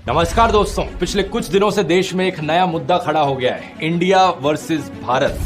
नमस्कार दोस्तों, पिछले कुछ दिनों से देश में एक नया मुद्दा खड़ा हो गया है, इंडिया वर्सेस भारत।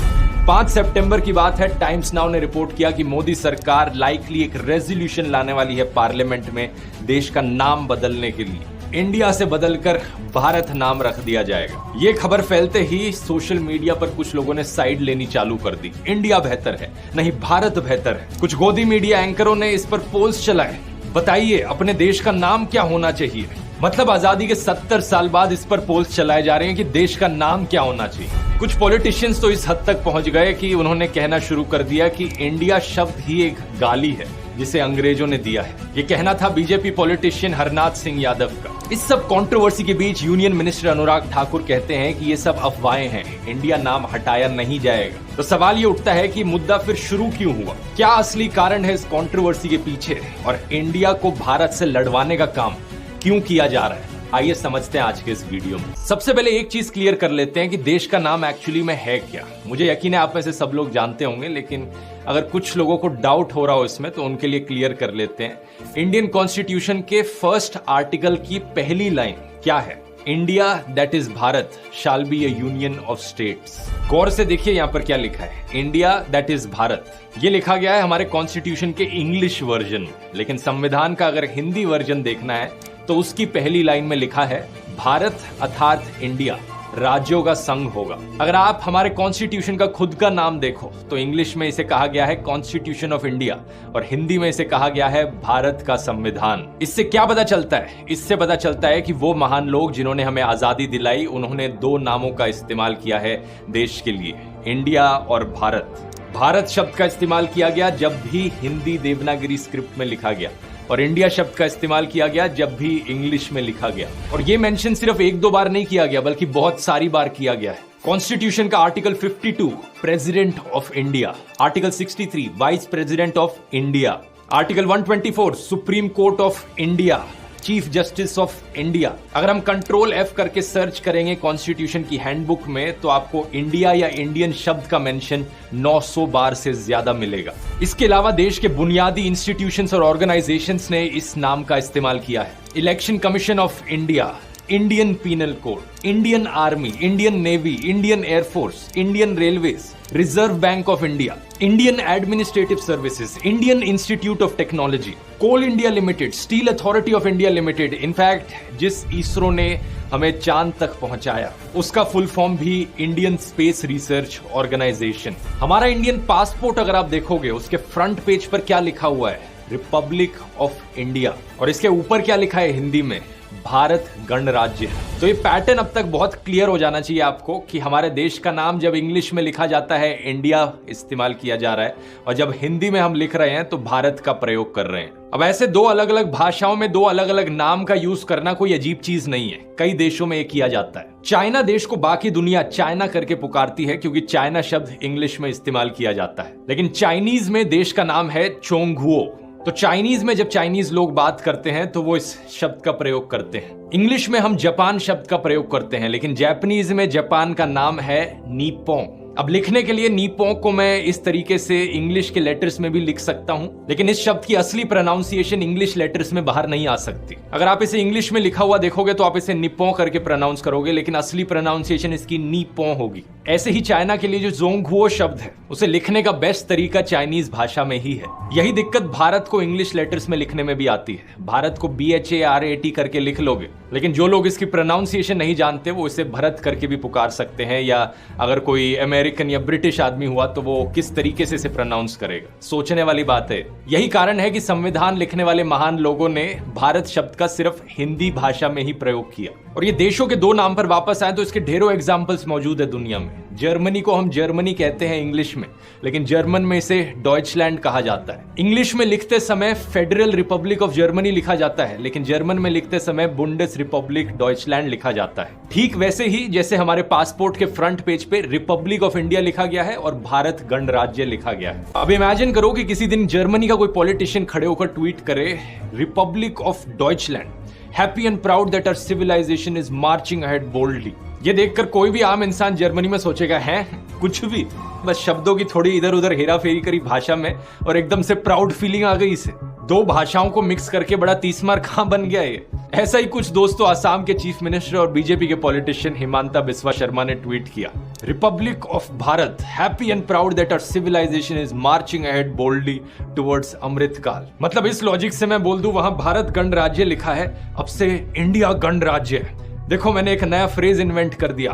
5 सितंबर की बात है, टाइम्स नाउ ने रिपोर्ट किया कि मोदी सरकार लाइकली एक रेजोल्यूशन लाने वाली है पार्लियामेंट में देश का नाम बदलने के लिए। इंडिया से बदलकर भारत नाम रख दिया जाएगा। ये खबर फैलते ही सोशल मीडिया पर कुछ लोगों ने साइड लेनी चालू कर दी। इंडिया बेहतर है, नहीं भारत बेहतर है। कुछ गोदी मीडिया एंकरों ने इस पर पोल्स चलाए, बताइए अपने देश का नाम क्या होना चाहिए। मतलब आजादी के 70 साल बाद इस पर पोल्स चलाए जा रहे हैं कि देश का नाम क्या होना चाहिए। कुछ पॉलिटिशियंस तो इस हद तक पहुंच गए कि उन्होंने कहना शुरू कर दिया कि इंडिया शब्द ही एक गाली है जिसे अंग्रेजों ने दिया है। ये कहना था बीजेपी पॉलिटिशियन हरनाथ सिंह यादव का। इस सब कंट्रोवर्सी के बीच यूनियन मिनिस्टर अनुराग ठाकुर कहते हैं कि ये सब अफवाहें हैं, इंडिया नाम हटाया नहीं जाएगा। तो सवाल ये उठता है कि मुद्दा फिर शुरू क्यों हुआ, क्या असली कारण है इस कंट्रोवर्सी के पीछे, और इंडिया को भारत से लड़वाने का काम क्यों किया जा रहा है। आइए समझते हैं आज के इस वीडियो में। सबसे पहले एक चीज क्लियर कर लेते हैं कि देश का नाम एक्चुअली में है क्या। मुझे यकीन है आप में से सब लोग जानते होंगे, लेकिन अगर कुछ लोगों को डाउट हो रहा हो इसमें तो उनके लिए क्लियर कर लेते हैं। इंडियन कॉन्स्टिट्यूशन के फर्स्ट आर्टिकल की पहली लाइन क्या है? India that is Bharat shall be a union of states. गौर से देखिए यहाँ पर क्या लिखा है, इंडिया दैट इज भारत। ये लिखा गया है हमारे कॉन्स्टिट्यूशन के इंग्लिश वर्जन में, लेकिन संविधान का अगर हिंदी वर्जन देखना है तो उसकी पहली लाइन में लिखा है भारत अर्थात इंडिया राज्यों का संघ होगा। अगर आप हमारे कॉन्स्टिट्यूशन का खुद का नाम देखो तो इंग्लिश में इसे कहा गया है कॉन्स्टिट्यूशन ऑफ इंडिया और हिंदी में इसे कहा गया है भारत का संविधान। इससे क्या पता चलता है? इससे पता चलता है कि वो महान लोग जिन्होंने हमें आजादी दिलाई, उन्होंने 2 नामों का इस्तेमाल किया है देश के लिए, इंडिया और भारत। भारत शब्द का इस्तेमाल किया गया जब भी हिंदी देवनागरी स्क्रिप्ट में लिखा गया, और इंडिया शब्द का इस्तेमाल किया गया जब भी इंग्लिश में लिखा गया। और ये मेंशन सिर्फ 1-2 बार नहीं किया गया बल्कि बहुत सारी बार किया गया है। कॉन्स्टिट्यूशन का article 52 president of India, article 63 vice president of India, article 124 supreme court of India, chief justice of India. अगर हम कंट्रोल F करके सर्च करेंगे कॉन्स्टिट्यूशन की हैंडबुक में तो आपको इंडिया या इंडियन शब्द का मेंशन 900 बार से ज्यादा मिलेगा। इसके अलावा देश के बुनियादी इंस्टीट्यूशंस और ऑर्गेनाइजेशंस ने इस नाम का इस्तेमाल किया है। Election commission of India, Indian penal code, Indian army, Indian navy, Indian air force, Indian railways, reserve bank of India, Indian administrative services, Indian institute of technology, coal India limited, steel authority of India limited. In fact जिस ISRO ने हमें चांद तक पहुंचाया उसका full form भी Indian space research organisation. हमारा Indian passport अगर आप देखोगे उसके फ्रंट पेज पर क्या लिखा हुआ है? Republic of India. और इसके ऊपर क्या लिखा है हिंदी में? भारत गणराज्य। तो ये पैटर्न अब तक बहुत क्लियर हो जाना चाहिए आपको कि हमारे देश का नाम जब इंग्लिश में लिखा जाता है इंडिया इस्तेमाल किया जा रहा है, और जब हिंदी में हम लिख रहे हैं तो भारत का प्रयोग कर रहे हैं। अब ऐसे 2 अलग अलग भाषाओं में 2 अलग अलग नाम का यूज करना कोई अजीब चीज नहीं है, कई देशों में ये किया जाता है। चाइना देश को बाकी दुनिया चाइना करके पुकारती है क्योंकि चाइना शब्द इंग्लिश में इस्तेमाल किया जाता है, लेकिन चाइनीज में देश का नाम है चोंगहुओ। तो चाइनीज में जब चाइनीज लोग बात करते हैं तो वो इस शब्द का प्रयोग करते हैं। इंग्लिश में हम जापान शब्द का प्रयोग करते हैं, लेकिन जापानीज में जापान का नाम है निप्पोन। अब लिखने के लिए निप्पोन को मैं इस तरीके से इंग्लिश के लेटर्स में भी लिख सकता हूं, लेकिन इस शब्द की असली प्रोनाउंसिएशन इंग्लिश लेटर्स में बाहर नहीं आ सकती। अगर आप इसे इंग्लिश में लिखा हुआ देखोगे तो आप इसे निप्पोन करके प्रोनाउंस करोगे, लेकिन असली प्रोनाउंसिएशन इसकी निप्पोन होगी। ऐसे ही चाइना के लिए जो जोंगहुओ शब्द है उसे लिखने का बेस्ट तरीका चाइनीज भाषा में ही है। यही दिक्कत भारत को इंग्लिश लेटर्स में लिखने में भी आती है। भारत को BHARAT करके लिख लोगे, लेकिन जो लोग इसकी प्रोनाउंसिएशन नहीं जानते वो इसे भारत करके भी पुकार सकते हैं, या अगर कोई अमेरिकन या ब्रिटिश आदमी हुआ तो वो किस तरीके से इसे प्रोनाउंस करेगा। सोचने वाली बात है। यही कारण है कि संविधान लिखने वाले महान लोगों ने भारत शब्द का सिर्फ हिंदी भाषा में ही प्रयोग किया। और ये देशों के 2 नाम पर वापस आए तो इसके ढेरों एग्जाम्पल्स मौजूद है दुनिया में। जर्मनी को हम जर्मनी कहते हैं इंग्लिश में, लेकिन जर्मन में इसे डॉइचलैंड कहा जाता है। इंग्लिश में लिखते समय फेडरल रिपब्लिक ऑफ जर्मनी लिखा जाता है, लेकिन जर्मन में लिखते समय बुंडेस रिपब्लिक डॉइचलैंड लिखा जाता है। ठीक वैसे ही जैसे हमारे पासपोर्ट के फ्रंट पेज पे रिपब्लिक ऑफ इंडिया लिखा गया है और भारत गणराज्य लिखा गया है। अब इमेजिन करो कि किसी दिन जर्मनी का कोई पॉलिटिशियन खड़े होकर ट्वीट करे, republic of Deutschland, happy and proud that our civilisation is marching ahead boldly. ये देखकर कोई भी आम इंसान जर्मनी में सोचेगा, है कुछ भी, बस शब्दों की थोड़ी इधर उधर हेरा फेरी करी भाषा में और एकदम से प्राउड फीलिंग आ गई इसे। 2 भाषाओं को मिक्स करके बड़ा तीसमार कहां बन गया ये। ऐसा ही कुछ दोस्तों असम के चीफ मिनिस्टर और बीजेपी के पॉलिटिशियन हिमांता बिस्वा शर्मा ने ट्वीट किया, republic of Bharat happy and proud that our civilisation is marching ahead boldly towards Amrit Kaal. मतलब इस लॉजिक से मैं बोल दूं, वहां भारत गणराज्य लिखा है, अब से इंडिया गणराज्य है। देखो मैंने एक नया फ्रेज इन्वेंट कर दिया,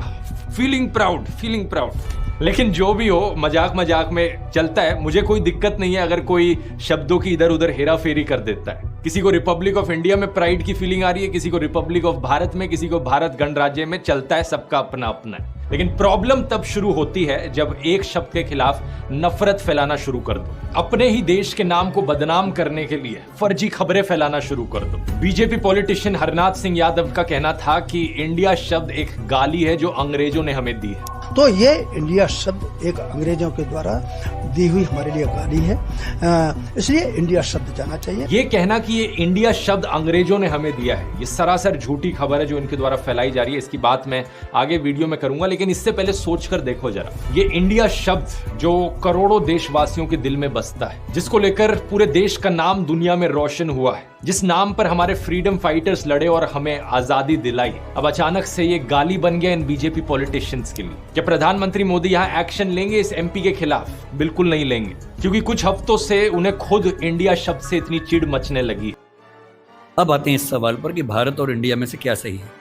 फीलिंग प्राउड, फीलिंग प्राउड। लेकिन जो भी हो, मजाक मजाक में चलता है। मुझे कोई दिक्कत नहीं है अगर कोई शब्दों की इधर उधर हेरा फेरी कर देता है। किसी को रिपब्लिक ऑफ इंडिया में प्राइड की फीलिंग आ रही है, किसी को रिपब्लिक ऑफ भारत में, किसी को भारत गणराज्य में, चलता है, सबका अपना अपना है। लेकिन प्रॉब्लम तब शुरू होती है जब एक शब्द के खिलाफ नफरत फैलाना शुरू कर दो, अपने ही देश के नाम को बदनाम करने के लिए फर्जी खबरें फैलाना शुरू कर दो। बीजेपी पॉलिटिशियन हरनाथ सिंह यादव का कहना था कि इंडिया शब्द एक गाली है जो अंग्रेजों ने हमें दी है। तो ये इंडिया शब्द एक अंग्रेजों के द्वारा दी हुई हमारे लिए गाली है, इसलिए इंडिया शब्द जाना चाहिए। ये कहना कि ये इंडिया शब्द अंग्रेजों ने हमें दिया है, ये सरासर झूठी खबर है जो इनके द्वारा फैलाई जा रही है। इसकी बात मैं आगे वीडियो में करूंगा, लेकिन इससे पहले सोचकर देखो जरा, ये इंडिया शब्द जो करोड़ों देशवासियों के दिल में बसता है, जिसको लेकर पूरे देश का नाम दुनिया में रोशन हुआ है, जिस नाम पर हमारे फ्रीडम फाइटर्स लड़े और हमें आजादी दिलाई, अब अचानक से ये गाली बन गया इन बीजेपी पॉलिटिशियंस के लिए। क्या प्रधानमंत्री मोदी यहाँ एक्शन लेंगे इस एमपी के खिलाफ? बिल्कुल नहीं लेंगे, क्योंकि कुछ हफ्तों से उन्हें खुद इंडिया शब्द से इतनी चिढ़ मचने लगी। अब आते हैं इस सवाल पर कि भारत और इंडिया में से क्या सही है।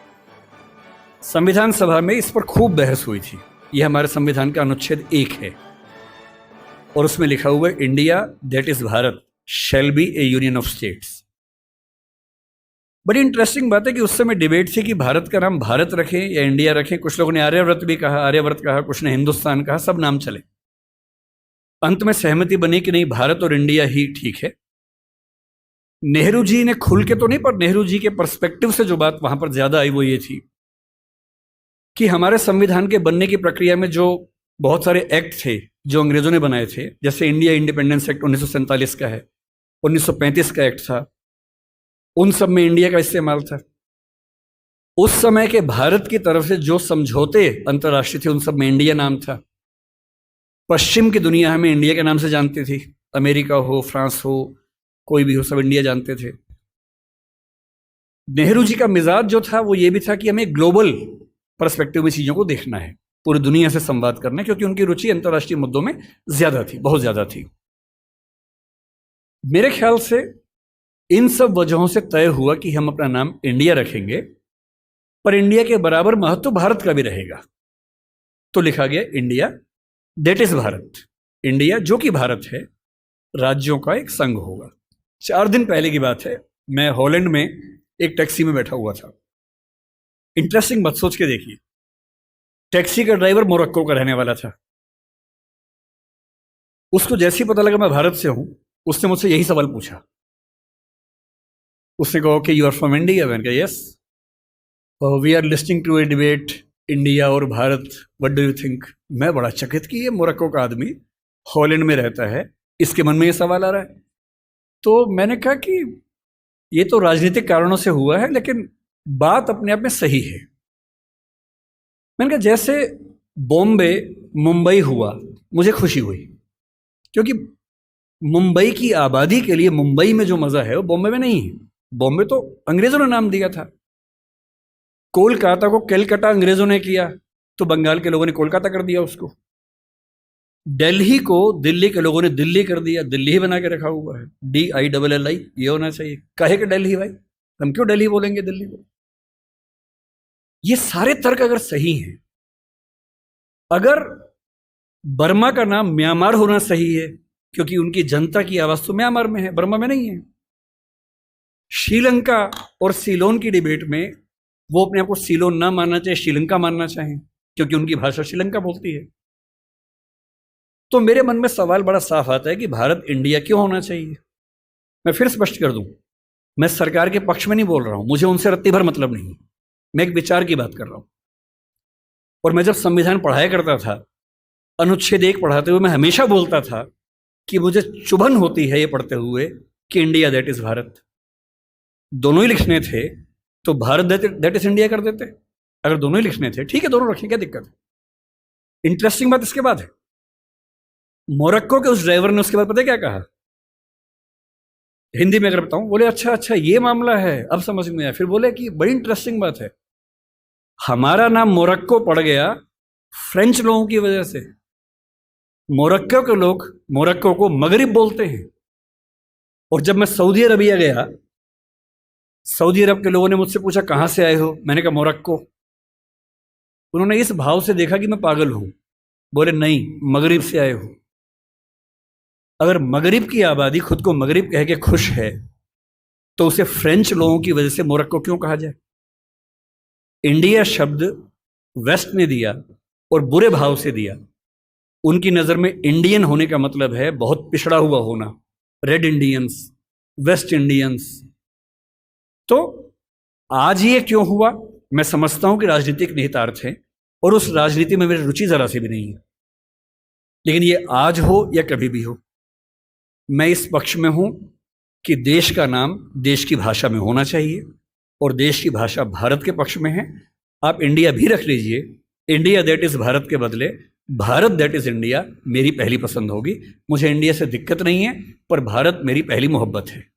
संविधान सभा में इस पर खूब बहस हुई थी। यह हमारे संविधान का अनुच्छेद 1 है और उसमें लिखा हुआ है, India that is Bharat shall be a union of states. बड़ी इंटरेस्टिंग बात है कि उस समय डिबेट थी कि भारत का नाम भारत रखें या इंडिया रखें। कुछ लोगों ने आर्यव्रत भी कहा, आर्यव्रत कहा, कुछ ने हिंदुस्तान कहा, सब नाम चले। अंत में सहमति बनी कि नहीं, भारत और इंडिया ही ठीक है। नेहरू जी ने खुल के तो नहीं, पर नेहरू जी के पर्सपेक्टिव से जो बात वहां पर ज्यादा आई वो ये थी कि हमारे संविधान के बनने की प्रक्रिया में जो बहुत सारे एक्ट थे जो अंग्रेजों ने बनाए थे, जैसे इंडिया इंडिपेंडेंस एक्ट 1947 का है, 1935 का एक्ट था, उन सब में इंडिया का इस्तेमाल था। उस समय के भारत की तरफ से जो समझौते अंतर्राष्ट्रीय थे उन सब में इंडिया नाम था। पश्चिम की दुनिया हमें इंडिया के नाम से जानती थी, अमेरिका हो, फ्रांस हो, कोई भी हो, सब इंडिया जानते थे। नेहरू जी का मिजाज जो था वो ये भी था कि हमें ग्लोबल पर्सपेक्टिव में चीजों को देखना है, पूरी दुनिया से संवाद करना है, क्योंकि उनकी रुचि अंतर्राष्ट्रीय मुद्दों में ज्यादा थी, बहुत ज्यादा थी। मेरे ख्याल से इन सब वजहों से तय हुआ कि हम अपना नाम इंडिया रखेंगे, पर इंडिया के बराबर महत्व भारत का भी रहेगा। तो लिखा गया India that is Bharat. India जो कि भारत है, राज्यों का एक संघ होगा। 4 दिन पहले की बात है, मैं हॉलैंड में एक टैक्सी में बैठा हुआ था। इंटरेस्टिंग बात सोच के देखिए, टैक्सी का ड्राइवर मोरक्को का रहने वाला था। उसको जैसे ही पता लगा मैं भारत से हूं, उसने मुझसे यही सवाल पूछा। उसने कहा कि यू आर फ्रॉम इंडिया? मैंने कहा yes. We are listening to a debate India और Bharat, what do you think? मैं बड़ा चकित कि ये मोरक्को का आदमी हॉलैंड में रहता है, इसके मन में ये सवाल आ रहा है। तो मैंने कहा कि ये तो राजनीतिक कारणों से हुआ है, लेकिन बात अपने आप में सही है। मैंने कहा जैसे बॉम्बे मुंबई हुआ, मुझे खुशी हुई, क्योंकि मुंबई की आबादी के लिए मुंबई में जो मजा है वो बॉम्बे में नहीं है। बॉम्बे तो अंग्रेजों ने नाम दिया था। कोलकाता को कैलकाटा अंग्रेजों ने किया, तो बंगाल के लोगों ने कोलकाता कर दिया उसको। दिल्ली को दिल्ली के लोगों ने दिल्ली कर दिया, दिल्ली ही बना के रखा हुआ है, DILLI, ये होना चाहिए। काहे के दिल्ली भाई, हम क्यों दिल्ली बोलेंगे दिल्ली को? ये सारे तर्क अगर सही हैं, अगर बर्मा का नाम म्यांमार होना सही है, क्योंकि उनकी जनता की आवाज तो म्यांमार में है, बर्मा में नहीं है। श्रीलंका और सीलोन की डिबेट में वो अपने आप को सीलोन ना मानना चाहे, श्रीलंका मानना चाहें, क्योंकि उनकी भाषा श्रीलंका बोलती है। तो मेरे मन में सवाल बड़ा साफ आता है कि भारत इंडिया क्यों होना चाहिए। मैं फिर स्पष्ट कर दूं, मैं सरकार के पक्ष में नहीं बोल रहा हूं, मुझे उनसे रत्ती भर मतलब नहीं, मैं एक विचार की बात कर रहा हूं। और मैं जब संविधान पढ़ाया करता था, अनुच्छेद 1 पढ़ाते हुए मैं हमेशा बोलता था कि मुझे चुभन होती है ये पढ़ते हुए कि इंडिया दैट इज भारत। दोनों ही लिखने थे तो भारत दैट इज इंडिया कर देते। अगर दोनों ही लिखने थे, ठीक है, दोनों रखें, क्या दिक्कत है। इंटरेस्टिंग बात इसके बाद है, मोरक्को के उस ड्राइवर ने उसके बाद पता है क्या कहा? हिंदी में अगर बताऊं, बोले अच्छा अच्छा ये मामला है, अब समझ में आया। फिर बोले कि बड़ी इंटरेस्टिंग बात है, हमारा नाम मोरक्को पड़ गया फ्रेंच लोगों की वजह से। मोरक्को के लोग मोरक्को को मगरिब बोलते हैं। और जब मैं सऊदी अरबिया गया, सऊदी अरब के लोगों ने मुझसे पूछा कहाँ से आए हो, मैंने कहा मोरक्को। उन्होंने इस भाव से देखा कि मैं पागल हूं। बोले नहीं, मगरिब से आए हो। अगर मगरिब की आबादी खुद को मगरिब कह के खुश है, तो उसे फ्रेंच लोगों की वजह से मोरक्को क्यों कहा जाए? इंडिया शब्द वेस्ट ने दिया और बुरे भाव से दिया। उनकी नज़र में इंडियन होने का मतलब है बहुत पिछड़ा हुआ होना, रेड इंडियंस, वेस्ट इंडियंस। तो आज ये क्यों हुआ? मैं समझता हूं कि राजनीतिक निहितार्थ है और उस राजनीति में मेरी रुचि जरा सी भी नहीं है। लेकिन ये आज हो या कभी भी हो, मैं इस पक्ष में हूं कि देश का नाम देश की भाषा में होना चाहिए और देश की भाषा भारत के पक्ष में है। आप इंडिया भी रख लीजिए, इंडिया दैट इज भारत के बदले भारत दैट इज इंडिया मेरी पहली पसंद होगी। मुझे इंडिया से दिक्कत नहीं है, पर भारत मेरी पहली मोहब्बत है।